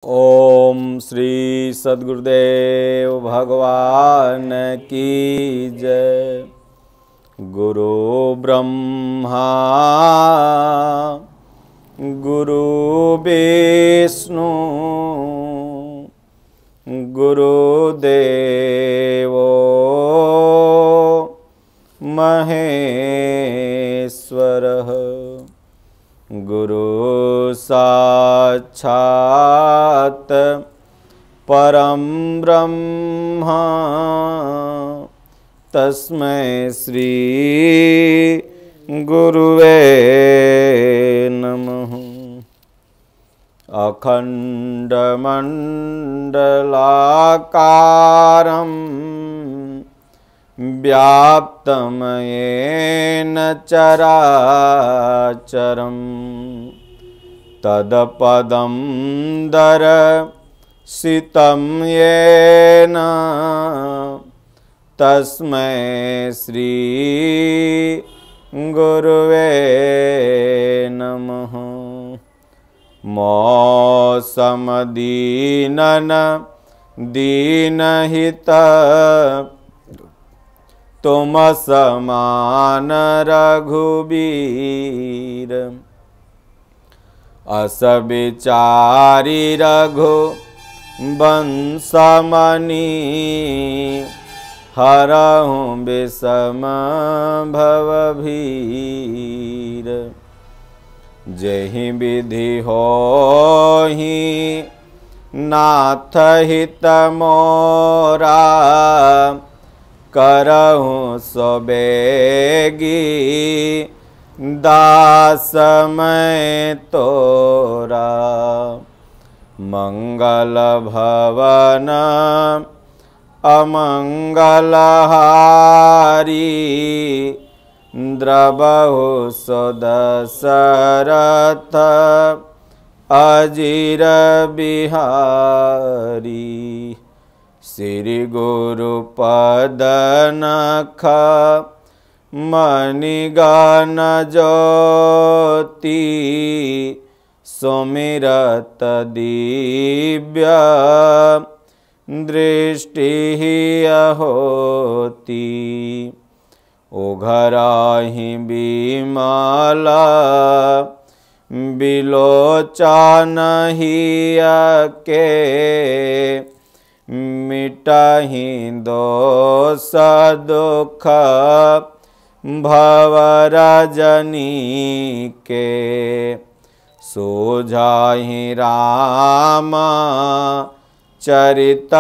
ओम श्री सद्गुरुदेव भगवान की जय। गुरु ब्रह्मा गुरु विष्णु गुरुदेवो महेश्वरः। गुरु साक्षात् परम ब्रह्म तस्मै श्री गुरुवे नमः। अखंडमंडलाकारं व्याप्तं येन चराचरं तत्पदं दर्शितं येन तस्मै श्री गुरुवे नमः। मौसमदीनन दीनहित तुम समान रघुबीर। अस विचारी रघु वंशमणि हरहु विषम भवभीर। जेहि विधि होहि नाथ हित मोरा करहु सबेगी दास मैं तोरा। मंगल भवन अमंगल हारी द्रवहु सदशरथ अजिर बिहारी। श्री गुरु पद नख मणिगण ज्योति सुमिरत दिव्य दृष्टि होती। उघराहि बिमला बिलोचन के मिटहि दोष दुख भवरजनी के। सोझाहि राम चरित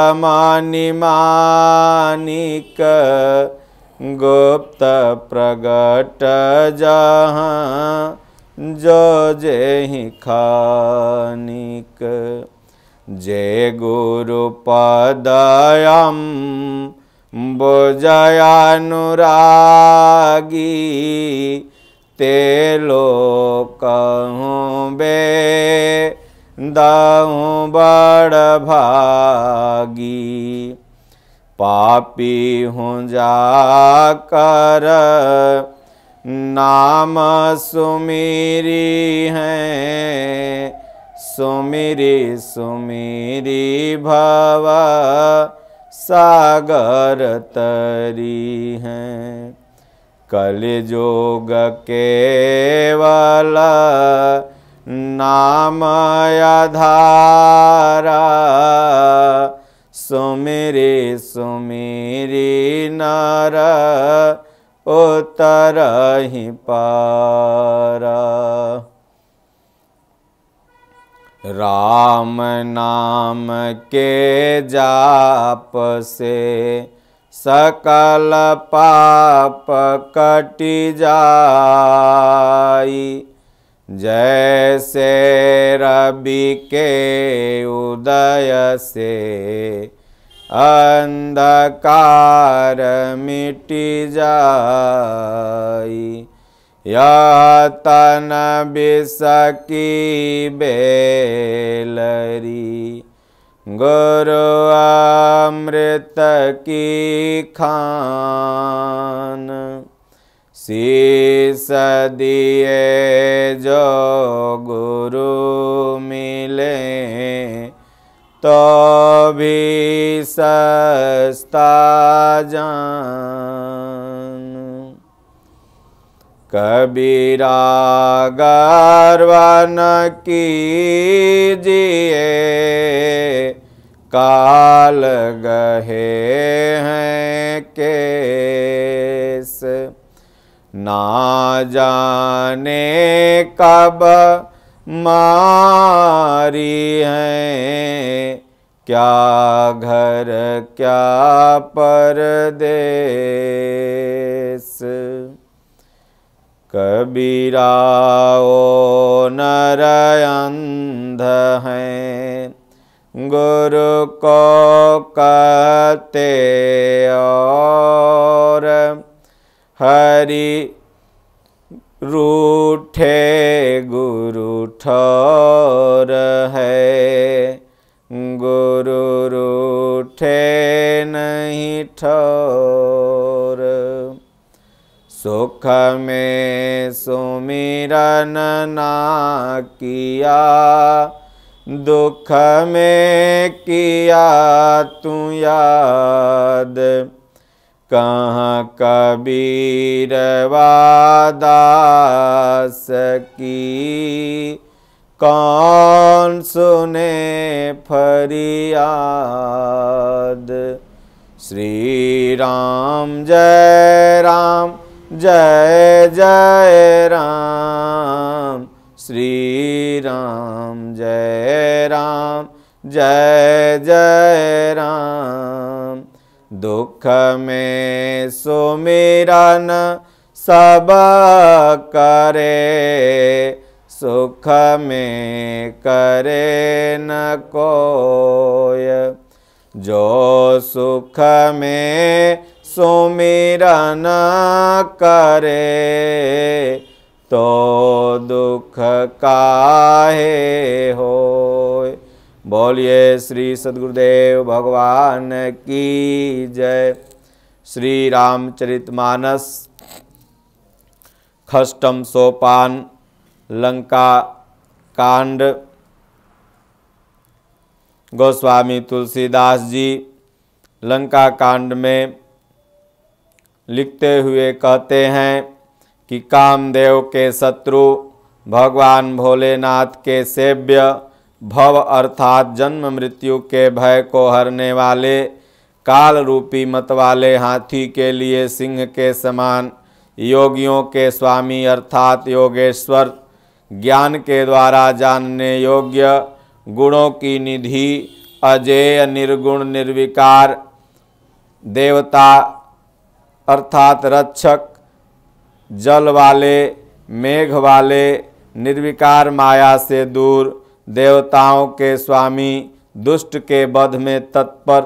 मानिक गुप्त प्रगट जहाँ जो जेहि खानिक। जय गुरु पदयम बुझयानुरागी ते लोकहूँ बे दाऊँ बड़ भागी। पापी हूँ जाकर नाम सुमिरी हैं। सुमिरी सुमिरी भव सागर तरी हैं। कलियुग केवल नाम आधारा। सुमिरी सुमिरी नर उतरहि पारा। राम नाम के जाप से सकल पाप कटि जाई। जैसे रवि के उदय से अंधकार मिटि जाई। यह तन विष की बेलरी गुरु अमृत की खान। शीस दिए जो गुरु मिले तो भी सस्ता जान। कबीरा गर्व न कीजिए, काल गहे हैं केस। ना जाने कब मारी हैं, क्या घर क्या परदेस। कबीरा ओ नर अंध हैं, गुरु को कहते और हरि रूठे गुरु ठोर है। गुरु रूठे नहीं ठोर। सुख में सुमिरन ना किया, दुख में किया तू याद। कहाँ कबीर वादास की, कौन सुने फरियाद। श्री राम जय राम, जय जय राम। श्री राम जय राम, जय जय राम। दुख में सुमिरन सब करे, सुख में करे न कोय। जो सुख में सुमिरन करे, तो दुख काहे होय। बोलिए श्री सद्गुरुदेव भगवान की जय। श्री रामचरितमानस षष्ठम सोपान, लंका कांड। गोस्वामी तुलसीदास जी लंका कांड में लिखते हुए कहते हैं कि कामदेव के शत्रु भगवान भोलेनाथ के सेव्य, भव अर्थात जन्म मृत्यु के भय को हरने वाले, काल रूपी मत वाले हाथी के लिए सिंह के समान, योगियों के स्वामी अर्थात योगेश्वर, ज्ञान के द्वारा जानने योग्य, गुणों की निधि, अजेय निर्गुण निर्विकार, देवता अर्थात रक्षक, जल वाले, मेघ वाले, निर्विकार माया से दूर, देवताओं के स्वामी, दुष्ट के वध में तत्पर,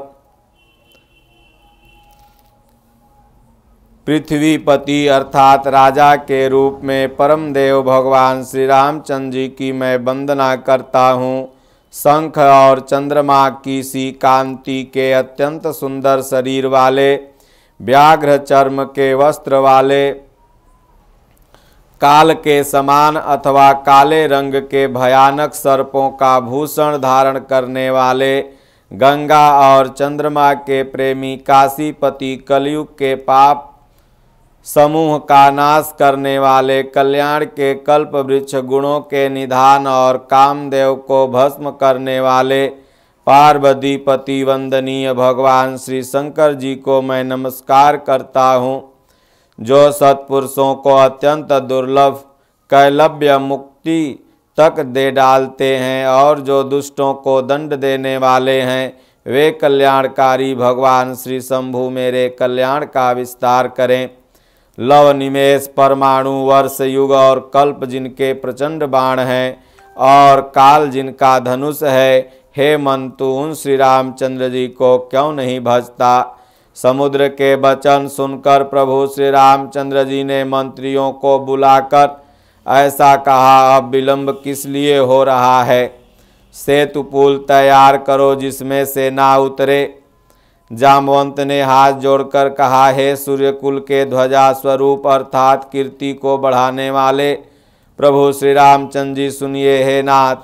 पृथ्वीपति अर्थात राजा के रूप में परम देव भगवान श्री रामचंद्र जी की मैं वंदना करता हूँ। शंख और चंद्रमा की सी कांति के अत्यंत सुंदर शरीर वाले, व्याघ्र चर्म के वस्त्र वाले, काल के समान अथवा काले रंग के भयानक सर्पों का भूषण धारण करने वाले, गंगा और चंद्रमा के प्रेमी, काशीपति, कलयुग के पाप समूह का नाश करने वाले, कल्याण के कल्प वृक्ष, गुणों के निधान और कामदेव को भस्म करने वाले, पार्वतीपति वंदनीय भगवान श्री शंकर जी को मैं नमस्कार करता हूँ, जो सत्पुरुषों को अत्यंत दुर्लभ कैलव्य मुक्ति तक दे डालते हैं और जो दुष्टों को दंड देने वाले हैं। वे कल्याणकारी भगवान श्री शंभु मेरे कल्याण का विस्तार करें। लव निमेष, परमाणु, वर्ष, युग और कल्प जिनके प्रचंड बाण हैं और काल जिनका धनुष है, हे मन तू उन श्री रामचंद्र जी को क्यों नहीं भजता। समुद्र के वचन सुनकर प्रभु श्री रामचंद्र जी ने मंत्रियों को बुलाकर ऐसा कहा, अब विलंब किस लिए हो रहा है। सेतु पुल तैयार करो जिसमें से ना उतरे। जामवंत ने हाथ जोड़कर कहा, हे सूर्यकुल के ध्वजा स्वरूप अर्थात कीर्ति को बढ़ाने वाले प्रभु श्री रामचंद्र जी सुनिए। हे नाथ,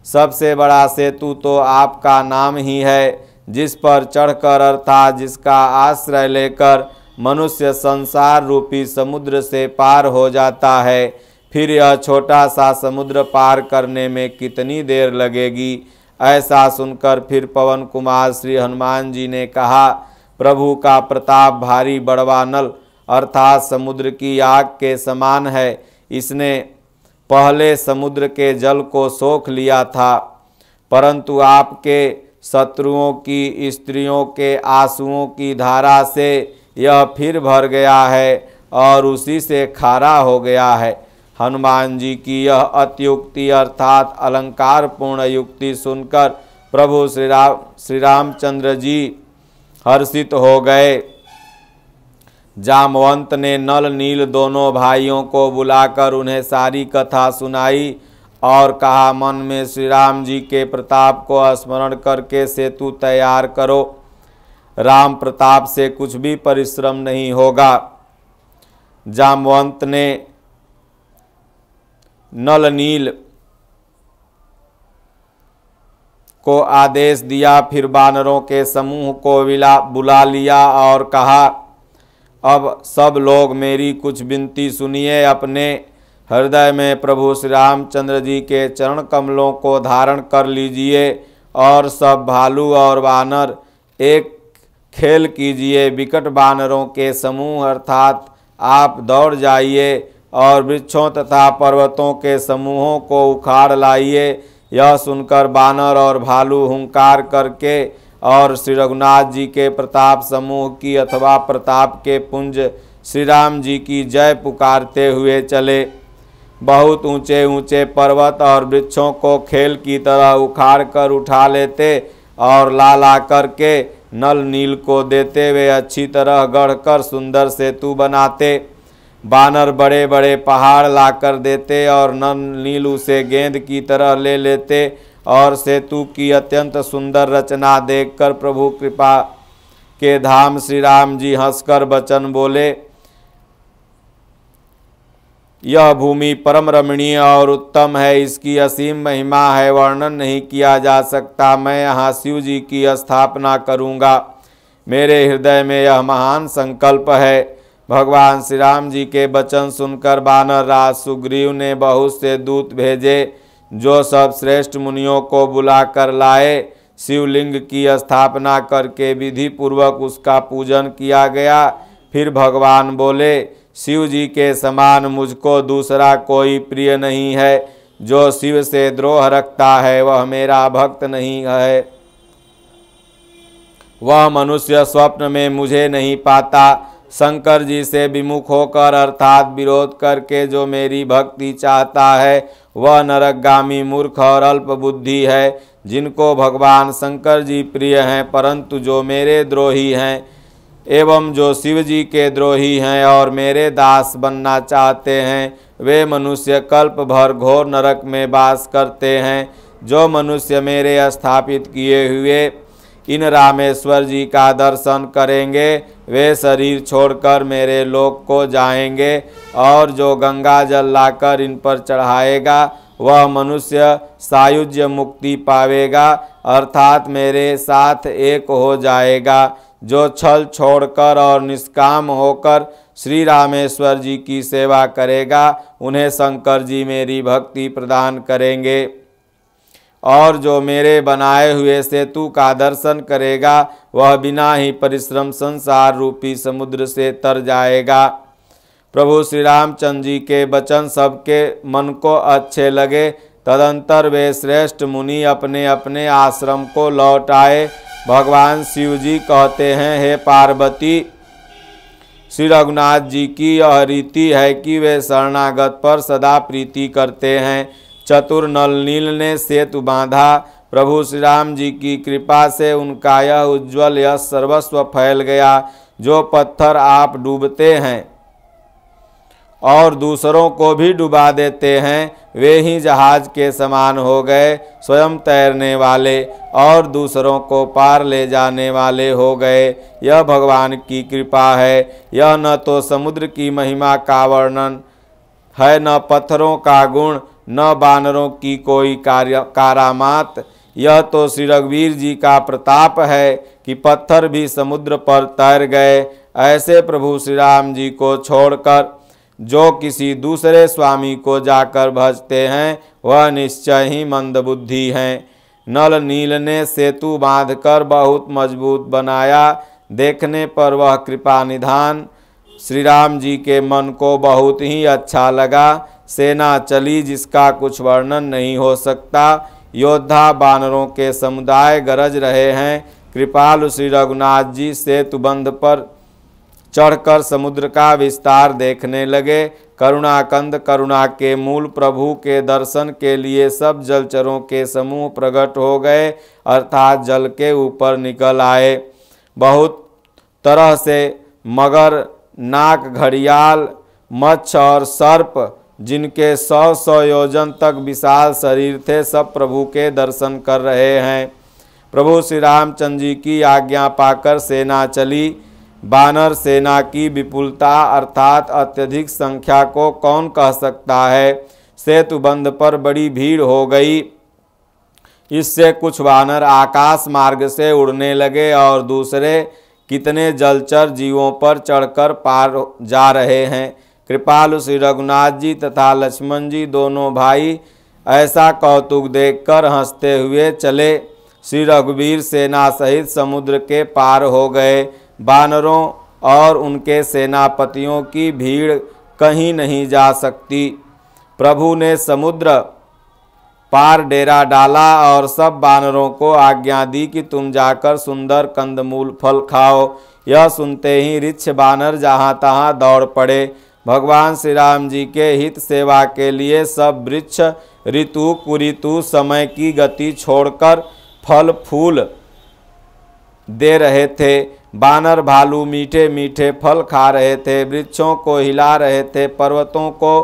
सबसे बड़ा सेतु तो आपका नाम ही है, जिस पर चढ़कर अर्थात जिसका आश्रय लेकर मनुष्य संसार रूपी समुद्र से पार हो जाता है। फिर यह छोटा सा समुद्र पार करने में कितनी देर लगेगी? ऐसा सुनकर फिर पवन कुमार श्री हनुमान जी ने कहा, प्रभु का प्रताप भारी बड़वा नल अर्थात समुद्र की आग के समान है। इसने पहले समुद्र के जल को सोख लिया था, परंतु आपके शत्रुओं की स्त्रियों के आंसुओं की धारा से यह फिर भर गया है और उसी से खारा हो गया है। हनुमान जी की यह अत्युक्ति अर्थात अलंकार पूर्ण युक्ति सुनकर प्रभु श्री रामचंद्र जी हर्षित हो गए। जामवंत ने नल नील दोनों भाइयों को बुलाकर उन्हें सारी कथा सुनाई और कहा, मन में श्री राम जी के प्रताप को स्मरण करके सेतु तैयार करो। राम प्रताप से कुछ भी परिश्रम नहीं होगा। जामवंत ने नल नील को आदेश दिया, फिर वानरों के समूह को बुला लिया और कहा, अब सब लोग मेरी कुछ विनती सुनिए। अपने हृदय में प्रभु श्री रामचंद्र जी के चरण कमलों को धारण कर लीजिए और सब भालू और वानर एक खेल कीजिए। विकट वानरों के समूह अर्थात आप दौड़ जाइए और वृक्षों तथा पर्वतों के समूहों को उखाड़ लाइए। यह सुनकर वानर और भालू हुंकार करके और श्री रघुनाथ जी के प्रताप समूह की अथवा प्रताप के पुंज श्री राम जी की जय पुकारते हुए चले। बहुत ऊंचे ऊंचे पर्वत और वृक्षों को खेल की तरह उखाड़ कर उठा लेते और ला करके नल नील को देते हुए अच्छी तरह गढ़कर सुंदर सेतु बनाते। बानर बड़े बड़े पहाड़ लाकर देते और नल नील उसे गेंद की तरह ले लेते और सेतु की अत्यंत सुंदर रचना देखकर प्रभु कृपा के धाम श्री राम जी हंसकर वचन बोले, यह भूमि परम रमणीय और उत्तम है, इसकी असीम महिमा है, वर्णन नहीं किया जा सकता। मैं यहाँ शिव जी की स्थापना करूँगा। मेरे हृदय में यह महान संकल्प है। भगवान श्री राम जी के वचन सुनकर वानर राज सुग्रीव ने बहुत से दूत भेजे, जो सब श्रेष्ठ मुनियों को बुलाकर लाए। शिवलिंग की स्थापना करके विधि पूर्वक उसका पूजन किया गया। फिर भगवान बोले, शिव जी के समान मुझको दूसरा कोई प्रिय नहीं है। जो शिव से द्रोह रखता है वह मेरा भक्त नहीं है। वह मनुष्य स्वप्न में मुझे नहीं पाता। शंकर जी से विमुख होकर अर्थात विरोध करके जो मेरी भक्ति चाहता है वह नरकगामी मूर्ख और अल्प बुद्धि है, जिनको भगवान शंकर जी प्रिय हैं, परंतु जो मेरे द्रोही हैं एवं जो शिव जी के द्रोही हैं और मेरे दास बनना चाहते हैं, वे मनुष्य कल्प भर घोर नरक में वास करते हैं। जो मनुष्य मेरे स्थापित किए हुए इन रामेश्वर जी का दर्शन करेंगे वे शरीर छोड़कर मेरे लोक को जाएंगे, और जो गंगा जल लाकर इन पर चढ़ाएगा वह मनुष्य सायुज्य मुक्ति पावेगा अर्थात मेरे साथ एक हो जाएगा। जो छल छोड़कर और निष्काम होकर श्री रामेश्वर जी की सेवा करेगा उन्हें शंकर जी मेरी भक्ति प्रदान करेंगे, और जो मेरे बनाए हुए सेतु का दर्शन करेगा वह बिना ही परिश्रम संसार रूपी समुद्र से तर जाएगा। प्रभु श्री रामचंद्र जी के वचन सबके मन को अच्छे लगे। तदंतर वे श्रेष्ठ मुनि अपने अपने आश्रम को लौट आए। भगवान शिव जी कहते हैं, हे पार्वती, श्री रघुनाथ जी की यह रीति है कि वे शरणागत पर सदा प्रीति करते हैं। चतुर नल नील ने सेतु बांधा। प्रभु श्री राम जी की कृपा से उनका यह उज्ज्वल यश सर्वस्व फैल गया। जो पत्थर आप डूबते हैं और दूसरों को भी डुबा देते हैं वे ही जहाज के समान हो गए, स्वयं तैरने वाले और दूसरों को पार ले जाने वाले हो गए। यह भगवान की कृपा है। यह न तो समुद्र की महिमा का वर्णन है, न पत्थरों का गुण, न बानरों की कोई कारामात। यह तो श्री रघुवीर जी का प्रताप है कि पत्थर भी समुद्र पर तैर गए। ऐसे प्रभु श्री राम जी को छोड़कर जो किसी दूसरे स्वामी को जाकर भजते हैं वह निश्चय ही मंदबुद्धि हैं। नल नील ने सेतु बांधकर बहुत मजबूत बनाया। देखने पर वह कृपा निधान श्री राम जी के मन को बहुत ही अच्छा लगा। सेना चली जिसका कुछ वर्णन नहीं हो सकता। योद्धा बानरों के समुदाय गरज रहे हैं। कृपालु श्री रघुनाथ जी सेतुबंध पर चढ़कर समुद्र का विस्तार देखने लगे। करुणाकंद करुणा के मूल प्रभु के दर्शन के लिए सब जलचरों के समूह प्रकट हो गए, अर्थात जल के ऊपर निकल आए। बहुत तरह से मगर, नाक, घड़ियाल, मच्छ और सर्प, जिनके 100 योजन तक विशाल शरीर थे, सब प्रभु के दर्शन कर रहे हैं। प्रभु श्री रामचंद्र जी की आज्ञा पाकर सेना चली। बानर सेना की विपुलता अर्थात अत्यधिक संख्या को कौन कह सकता है। सेतुबंध पर बड़ी भीड़ हो गई। इससे कुछ बानर आकाश मार्ग से उड़ने लगे और दूसरे कितने जलचर जीवों पर चढ़कर पार जा रहे हैं। कृपालु श्री रघुनाथ जी तथा लक्ष्मण जी दोनों भाई ऐसा कौतुक देखकर हंसते हुए चले। श्री रघुवीर सेना सहित समुद्र के पार हो गए। बानरों और उनके सेनापतियों की भीड़ कहीं नहीं जा सकती। प्रभु ने समुद्र पार डेरा डाला और सब बानरों को आज्ञा दी कि तुम जाकर सुंदर कंदमूल फल खाओ। यह सुनते ही ऋक्ष बानर जहाँ तहाँ दौड़ पड़े। भगवान श्री राम जी के हित सेवा के लिए सब वृक्ष ऋतु कुऋतु समय की गति छोड़कर फल फूल दे रहे थे। बानर भालू मीठे मीठे फल खा रहे थे, वृक्षों को हिला रहे थे, पर्वतों को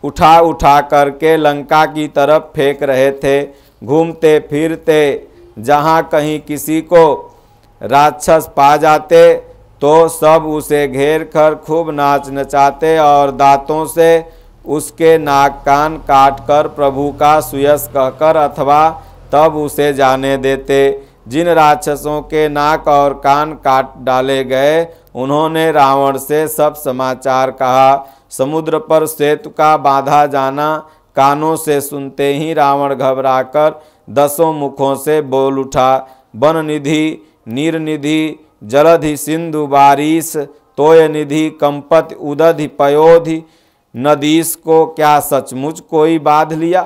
उठा उठा करके लंका की तरफ फेंक रहे थे। घूमते फिरते जहाँ कहीं किसी को राक्षस पा जाते तो सब उसे घेर कर खूब नाच नचाते और दांतों से उसके नाक कान काट कर प्रभु का सुयश कहकर अथवा तब उसे जाने देते। जिन राक्षसों के नाक और कान काट डाले गए उन्होंने रावण से सब समाचार कहा। समुद्र पर सेतु का बांधा जाना कानों से सुनते ही रावण घबराकर 10 मुखों से बोल उठा। वन निधि, नीर निधि, जलधि, सिंधु बारिश, तोय निधि, कंपति, उदधि, पयोधि, नदीस को क्या सचमुच कोई बांध लिया।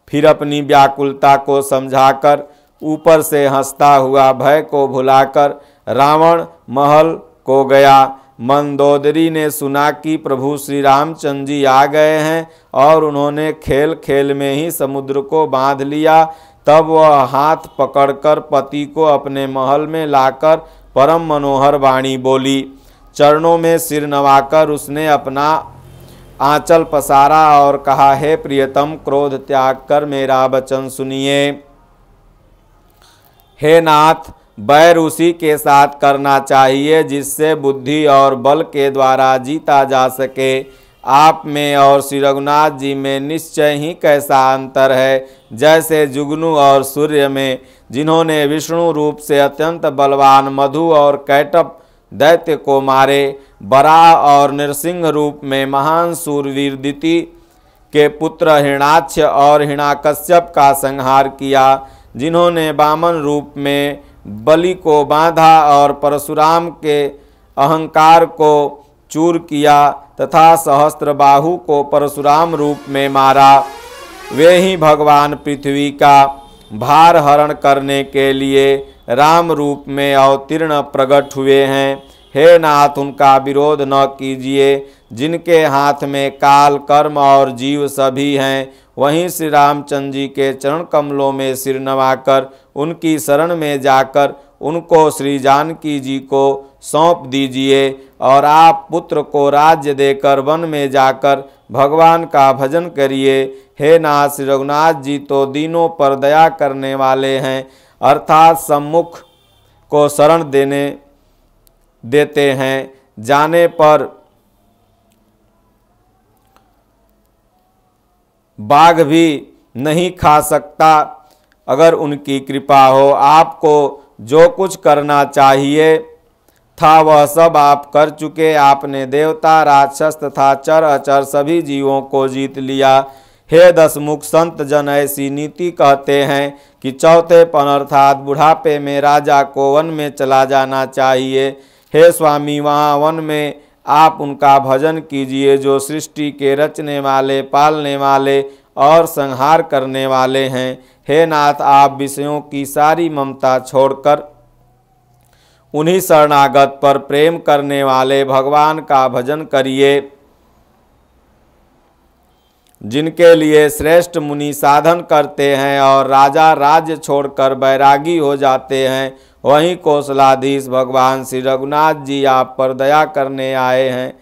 फिर अपनी व्याकुलता को समझाकर ऊपर से हंसता हुआ भय को भुलाकर रावण महल को गया। मंदोदरी ने सुना कि प्रभु श्री रामचंद्र जी आ गए हैं और उन्होंने खेल खेल में ही समुद्र को बांध लिया। तब वह हाथ पकड़कर पति को अपने महल में लाकर परम मनोहर वाणी बोली। चरणों में सिर नवाकर उसने अपना आंचल पसारा और कहा, हे प्रियतम, क्रोध त्याग कर मेरा वचन सुनिए। हे नाथ, बैर उसी के साथ करना चाहिए जिससे बुद्धि और बल के द्वारा जीता जा सके। आप में और श्री रघुनाथ जी में निश्चय ही कैसा अंतर है। जैसे जुगनू और सूर्य में, जिन्होंने विष्णु रूप से अत्यंत बलवान मधु और कैटभ दैत्य को मारे, बराह और नृसिंह रूप में महान सूरवीर दिति के पुत्र हिरणाक्ष और हिरण्याकश्यप का संहार किया, जिन्होंने वामन रूप में बलि को बांधा और परशुराम के अहंकार को चूर किया तथा सहस्त्रबाहु को परशुराम रूप में मारा। वे ही भगवान पृथ्वी का भार हरण करने के लिए राम रूप में अवतीर्ण प्रकट हुए हैं। हे नाथ, उनका विरोध न कीजिए। जिनके हाथ में काल, कर्म और जीव सभी हैं, वहीं श्री रामचंद्र जी के चरण कमलों में सिर नवाकर उनकी शरण में जाकर उनको श्री जानकी जी को सौंप दीजिए और आप पुत्र को राज्य देकर वन में जाकर भगवान का भजन करिए। हे नाथ, श्री रघुनाथ जी तो दीनों पर दया करने वाले हैं, अर्थात सम्मुख को शरण देते हैं, जाने पर बाघ भी नहीं खा सकता अगर उनकी कृपा हो। आपको जो कुछ करना चाहिए था वह सब आप कर चुके। आपने देवता, राक्षस तथा चर अचर सभी जीवों को जीत लिया। हे दशमुख संत जन, ऐसी नीति कहते हैं कि चौथेपन अर्थात बुढ़ापे में राजा को वन में चला जाना चाहिए। हे स्वामी, वहाँ वन में आप उनका भजन कीजिए जो सृष्टि के रचने वाले, पालने वाले और संहार करने वाले हैं। हे नाथ, आप विषयों की सारी ममता छोड़कर उन्हीं शरणागत पर प्रेम करने वाले भगवान का भजन करिए, जिनके लिए श्रेष्ठ मुनि साधन करते हैं और राजा राज्य छोड़कर बैरागी हो जाते हैं। वहीं कौशलाधीश भगवान श्री रघुनाथ जी आप पर दया करने आए हैं।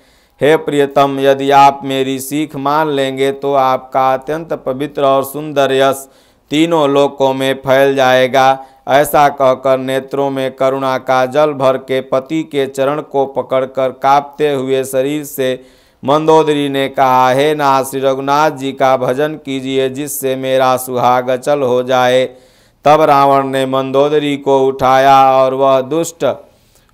हे प्रियतम, यदि आप मेरी सीख मान लेंगे तो आपका अत्यंत पवित्र और सुंदर यश तीनों लोकों में फैल जाएगा। ऐसा कहकर नेत्रों में करुणा का जल भर के पति के चरण को पकड़कर कांपते हुए शरीर से मंदोदरी ने कहा, हे नाथ, श्री रघुनाथ जी का भजन कीजिए जिससे मेरा सुहाग अचल हो जाए। तब रावण ने मंदोदरी को उठाया और वह दुष्ट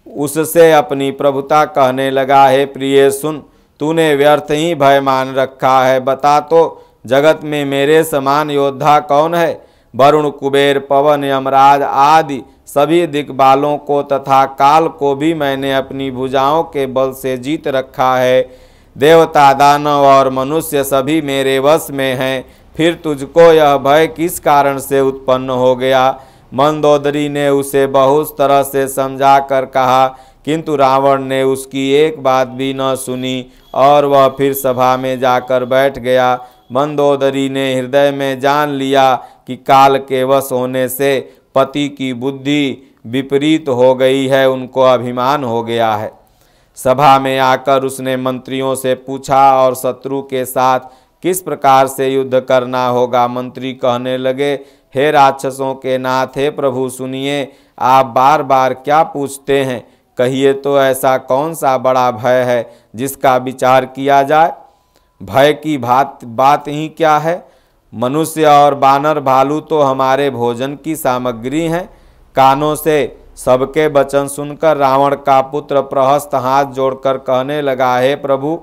उससे अपनी प्रभुता कहने लगा, हे प्रिय सुन, तूने व्यर्थ ही भय मान रखा है। बता तो जगत में मेरे समान योद्धा कौन है? वरुण, कुबेर, पवन, यमराज आदि सभी दिक्पालों को तथा काल को भी मैंने अपनी भुजाओं के बल से जीत रखा है। देवता, दानव और मनुष्य सभी मेरे वश में हैं। फिर तुझको यह भय किस कारण से उत्पन्न हो गया? मंदोदरी ने उसे बहुत तरह से समझा कर कहा, किंतु रावण ने उसकी एक बात भी न सुनी और वह फिर सभा में जाकर बैठ गया। मंदोदरी ने हृदय में जान लिया कि काल के वश होने से पति की बुद्धि विपरीत हो गई है, उनको अभिमान हो गया है। सभा में आकर उसने मंत्रियों से पूछा और शत्रु के साथ किस प्रकार से युद्ध करना होगा। मंत्री कहने लगे, हे राक्षसों के नाथ, हे प्रभु बार आप बार बार क्या पूछते हैं? कहिए तो ऐसा कौन सा बड़ा भय है जिसका विचार किया जाए? भय की बात ही क्या है? मनुष्य और बानर भालू तो हमारे भोजन की सामग्री हैं। कानों से सबके वचन सुनकर रावण का पुत्र प्रहस्त हाथ जोड़कर कहने लगा, हे प्रभु,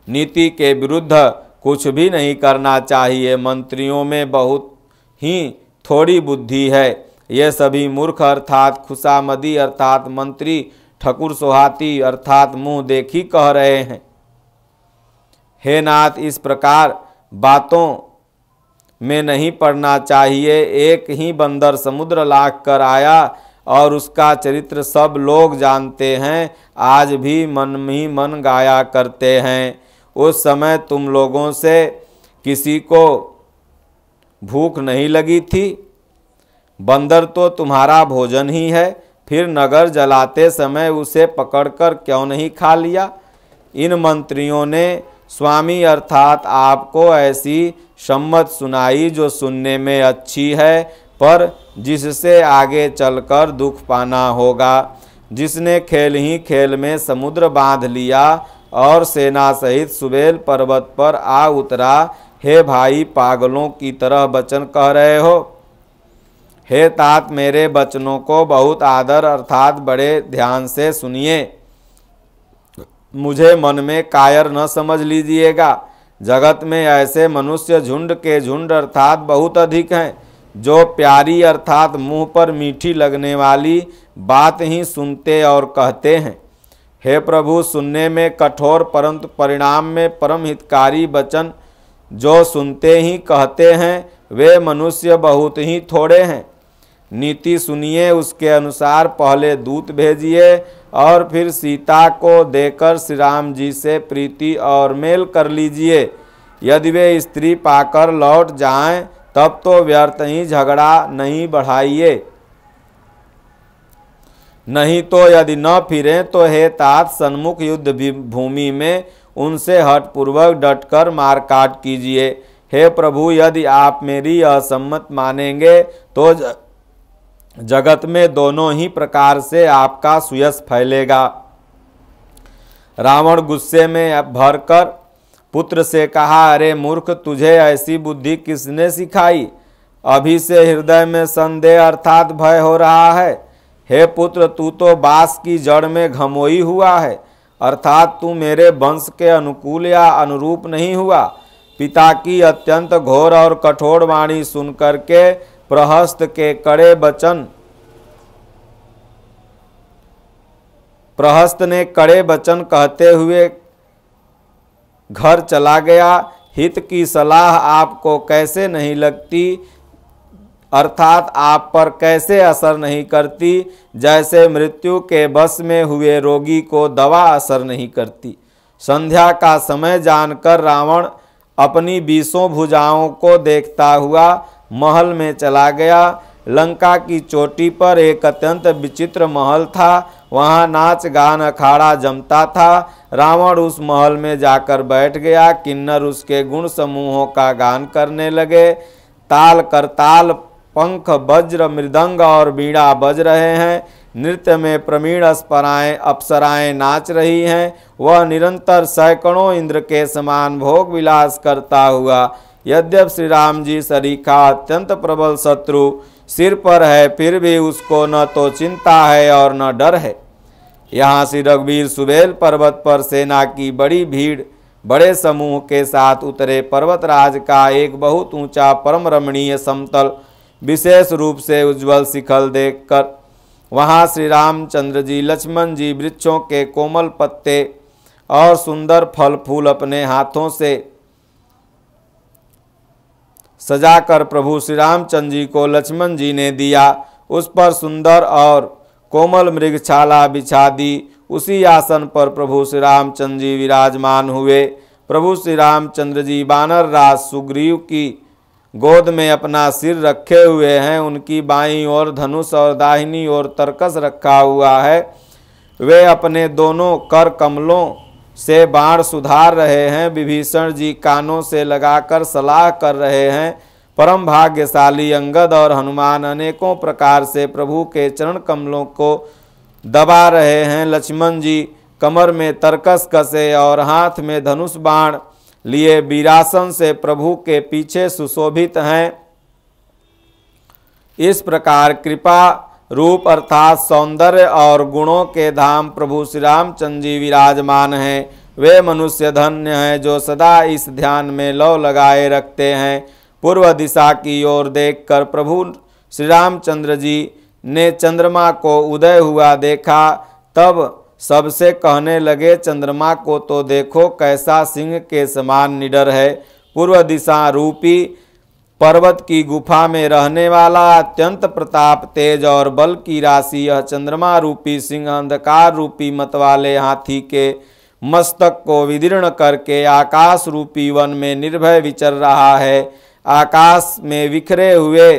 नीति के विरुद्ध कुछ भी नहीं करना चाहिए। मंत्रियों में बहुत ही थोड़ी बुद्धि है। ये सभी मूर्ख अर्थात खुशामदी अर्थात मंत्री ठकुर सोहाती अर्थात मुंह देखी कह रहे हैं। हे नाथ, इस प्रकार बातों में नहीं पड़ना चाहिए। एक ही बंदर समुद्र लांघ कर आया और उसका चरित्र सब लोग जानते हैं, आज भी मन ही मन गाया करते हैं। उस समय तुम लोगों से किसी को भूख नहीं लगी थी? बंदर तो तुम्हारा भोजन ही है, फिर नगर जलाते समय उसे पकड़कर क्यों नहीं खा लिया? इन मंत्रियों ने स्वामी अर्थात आपको ऐसी सम्मत सुनाई जो सुनने में अच्छी है, पर जिससे आगे चलकर दुख पाना होगा। जिसने खेल ही खेल में समुद्र बांध लिया और सेना सहित सुबेल पर्वत पर आ उतरा। हे भाई, पागलों की तरह वचन कह रहे हो? हे तात, मेरे वचनों को बहुत आदर अर्थात बड़े ध्यान से सुनिए। मुझे मन में कायर न समझ लीजिएगा। जगत में ऐसे मनुष्य झुंड के झुंड अर्थात बहुत अधिक हैं, जो प्यारी अर्थात मुंह पर मीठी लगने वाली बात ही सुनते और कहते हैं। हे प्रभु, सुनने में कठोर परंतु परिणाम में परम हितकारी वचन जो सुनते ही कहते हैं, वे मनुष्य बहुत ही थोड़े हैं। नीति सुनिए, उसके अनुसार पहले दूत भेजिए और फिर सीता को देकर श्री राम जी से प्रीति और मेल कर लीजिए। यदि वे स्त्री पाकर लौट जाएं, तब तो व्यर्थ ही झगड़ा नहीं बढ़ाइए। नहीं तो यदि न फिरें तो हे तात, सन्मुख युद्ध भूमि में उनसे हठपूर्वक डटकर मारकाट कीजिए। हे प्रभु, यदि आप मेरी असम्मत मानेंगे तो जगत में दोनों ही प्रकार से आपका सुयश फैलेगा। रावण गुस्से में भरकर पुत्र से कहा, अरे मूर्ख, तुझे ऐसी बुद्धि किसने सिखाई? अभी से हृदय में संदेह अर्थात भय हो रहा है। हे पुत्र, तू तो बांस की जड़ में घमोई हुआ है, अर्थात तू मेरे वंश के अनुकूल या अनुरूप नहीं हुआ। पिता की अत्यंत घोर और कठोर वाणी सुनकर के प्रहस्त ने कड़े वचन कहते हुए घर चला गया। हित की सलाह आपको कैसे नहीं लगती, अर्थात आप पर कैसे असर नहीं करती, जैसे मृत्यु के बस में हुए रोगी को दवा असर नहीं करती। संध्या का समय जानकर रावण अपनी 20 भुजाओं को देखता हुआ महल में चला गया। लंका की चोटी पर एक अत्यंत विचित्र महल था। वहाँ नाच गान अखाड़ा जमता था। रावण उस महल में जाकर बैठ गया। किन्नर उसके गुण समूहों का गान करने लगे। ताल करताल, पंख, वज्र, मृदंग और बीड़ा बज रहे हैं। नृत्य में प्रवीण अप्सराएं नाच रही हैं। वह निरंतर सैकड़ों इंद्र के समान भोग विलास करता हुआ, यद्यप श्री राम जी सरीखा अत्यंत प्रबल शत्रु सिर पर है, फिर भी उसको न तो चिंता है और न डर है। यहाँ श्री रघुवीर सुबेल पर्वत पर सेना की बड़ी भीड़ बड़े समूह के साथ उतरे। पर्वतराज का एक बहुत ऊंचा परम रमणीय समतल विशेष रूप से उज्ज्वल शिखर देखकर वहाँ श्री रामचंद्र जी, लक्ष्मण जी वृक्षों के कोमल पत्ते और सुंदर फल फूल अपने हाथों से सजाकर प्रभु श्री रामचंद्र जी को लक्ष्मण जी ने दिया। उस पर सुंदर और कोमल मृगछाला बिछा दी। उसी आसन पर प्रभु श्री रामचंद्र जी विराजमान हुए। प्रभु श्री रामचंद्र जी वानर राज सुग्रीव की गोद में अपना सिर रखे हुए हैं। उनकी बाईं ओर धनुष और दाहिनी ओर तरकस रखा हुआ है। वे अपने दोनों कर कमलों से बाण सुधार रहे हैं। विभीषण जी कानों से लगाकर सलाह कर रहे हैं। परम भाग्यशाली अंगद और हनुमान अनेकों प्रकार से प्रभु के चरण कमलों को दबा रहे हैं। लक्ष्मण जी कमर में तरकस कसे और हाथ में धनुष बाण लिए वीरासन से प्रभु के पीछे सुशोभित हैं। इस प्रकार कृपा रूप अर्थात सौंदर्य और गुणों के धाम प्रभु श्री रामचंद्र जी विराजमान हैं। वे मनुष्य धन्य हैं जो सदा इस ध्यान में लौ लगाए रखते हैं। पूर्व दिशा की ओर देखकर प्रभु श्री रामचंद्र जी ने चंद्रमा को उदय हुआ देखा। तब सबसे कहने लगे, चंद्रमा को तो देखो, कैसा सिंह के समान निडर है। पूर्व दिशा रूपी पर्वत की गुफा में रहने वाला अत्यंत प्रताप, तेज और बल की राशि यह चंद्रमा रूपी सिंह अंधकार रूपी मत वाले हाथी के मस्तक को विदीर्ण करके आकाश रूपी वन में निर्भय विचर रहा है। आकाश में बिखरे हुए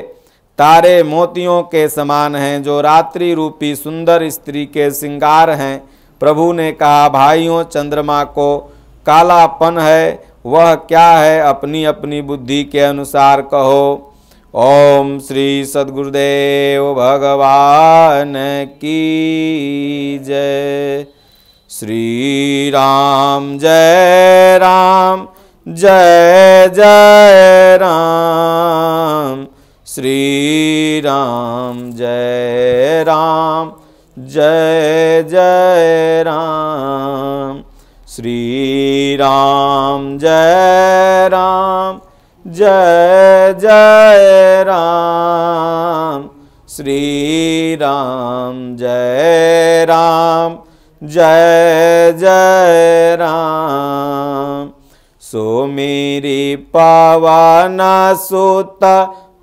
तारे मोतियों के समान हैं जो रात्रि रूपी सुंदर स्त्री के श्रृंगार हैं। प्रभु ने कहा, भाइयों, चंद्रमा को कालापन है, वह क्या है? अपनी अपनी बुद्धि के अनुसार कहो। ओम श्री सद्गुरुदेव भगवान की जय। श्री राम जय राम, जय जय राम। श्री राम जय राम, जय जय राम। श्री राम जय राम, जय जय राम। श्री राम जय राम, जय जय राम। सो मेरी पावन सुत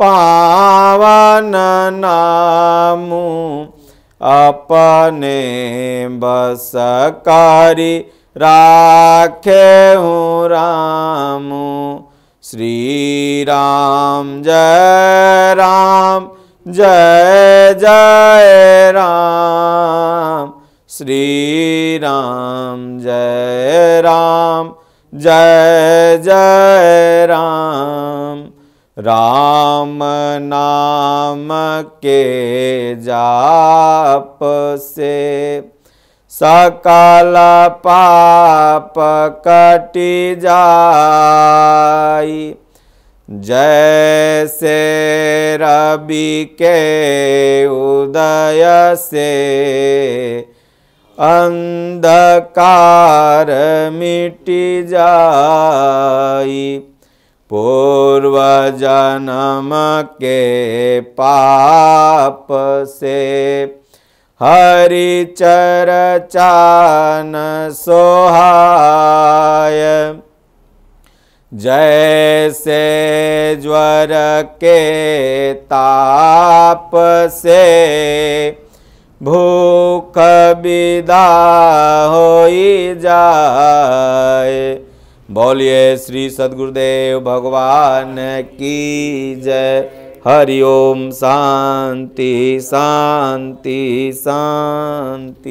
पावन नामु, अपने बस करी राखे हूँ रामु। श्री राम जय राम, जय जय राम। श्री राम जय राम, जय जय राम। राम नाम के जाप से सकल पाप कटि जाई। जैसे रवि के उदय से अंधकार मिटि जाई। पूर्व जन्म के पाप से हरि चर्चा न सोहाय। जैसे ज्वर के ताप से भूख विदा होई जाए। बोलिए श्री सद्गुरुदेव भगवान की जय। हरि ओम। शांति शांति शांति।